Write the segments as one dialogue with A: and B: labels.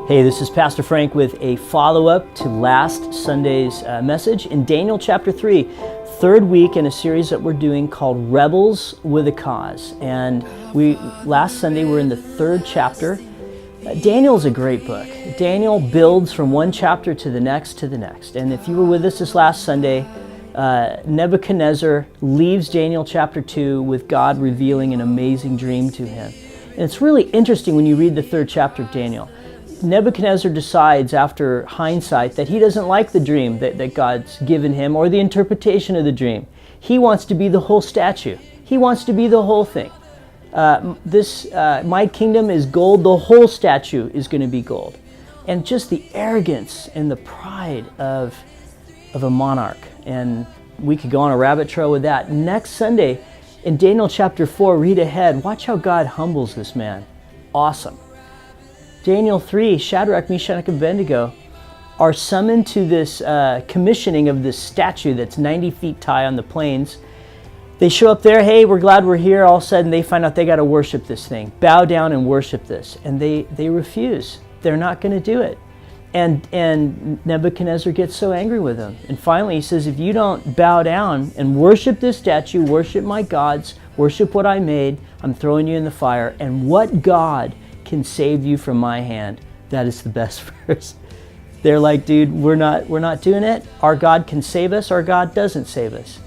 A: Hey, this is Pastor Frank with a follow-up to last Sunday's message in Daniel chapter 3, third week in a series that we're doing called Rebels with a Cause. And last Sunday we're in the third chapter. Daniel's a great book. Daniel builds from one chapter to the next. And if you were with us this last Sunday, Nebuchadnezzar leaves Daniel chapter 2 with God revealing an amazing dream to him. And it's really interesting when you read the third chapter of Daniel. Nebuchadnezzar decides after hindsight that he doesn't like the dream that God's given him or the interpretation of the dream. He wants to be the whole statue. He wants to be the whole thing. My kingdom is gold, the whole statue is going to be gold. And just the arrogance and the pride of a monarch. And we could go on a rabbit trail with that. Next Sunday in Daniel chapter 4, read ahead. Watch how God humbles this man. Awesome. Daniel 3, Shadrach, Meshach, and Abednego are summoned to this commissioning of this statue that's 90 feet high on the plains. They show up there, hey, we're glad we're here. All of a sudden they find out they got to worship this thing, bow down and worship this. And they refuse. They're not going to do it. And Nebuchadnezzar gets so angry with them. And finally he says, if you don't bow down and worship this statue, worship my gods, worship what I made, I'm throwing you in the fire. And what God can save you from my hand? That is the best verse. They're like, dude, we're not doing it. Our God can save us. Our God doesn't save us.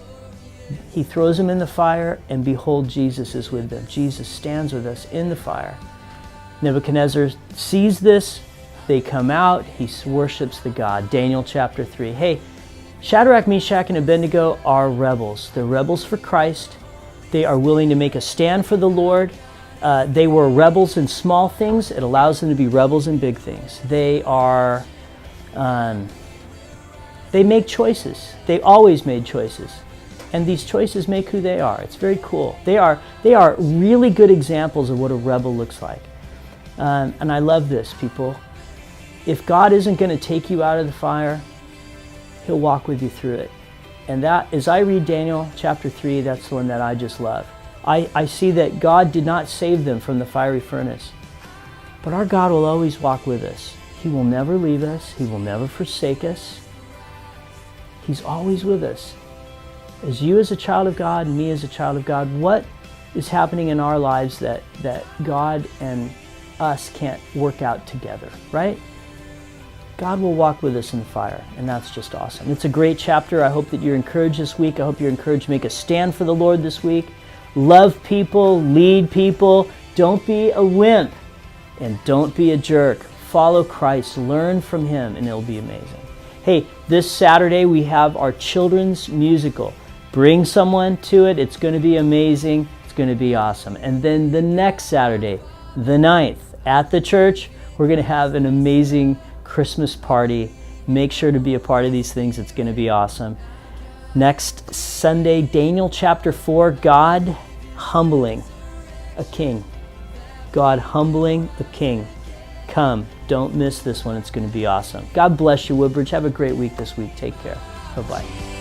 A: He throws them in the fire, and behold, Jesus is with them. Jesus stands with us in the fire. Nebuchadnezzar sees this. They come out. He worships the God. Daniel chapter 3. Hey, Shadrach, Meshach, and Abednego are rebels. They're rebels for Christ. They are willing to make a stand for the Lord. They were rebels in small things. It allows them to be rebels in big things. They make choices. They always made choices. And these choices make who they are. It's very cool. They are really good examples of what a rebel looks like. And I love this, people. If God isn't going to take you out of the fire, He'll walk with you through it. And that, as I read Daniel chapter 3, that's the one that I just love. I see that God did not save them from the fiery furnace. But our God will always walk with us. He will never leave us. He will never forsake us. He's always with us. As you as a child of God and me as a child of God, what is happening in our lives that God and us can't work out together, right? God will walk with us in the fire, and that's just awesome. It's a great chapter. I hope that you're encouraged this week. I hope you're encouraged to make a stand for the Lord this week. Love people, lead people. Don't be a wimp, and don't be a jerk. Follow Christ, learn from Him, and it'll be amazing. Hey, this Saturday we have our children's musical. Bring someone to it. It's going to be amazing. It's going to be awesome. And then the next Saturday, the 9th, at the church, we're going to have an amazing Christmas party. Make sure to be a part of these things. It's going to be awesome. Next Sunday, Daniel chapter 4, God humbling a king. God humbling a king. Come, don't miss this one. It's going to be awesome. God bless you, Woodbridge. Have a great week this week. Take care. Bye-bye.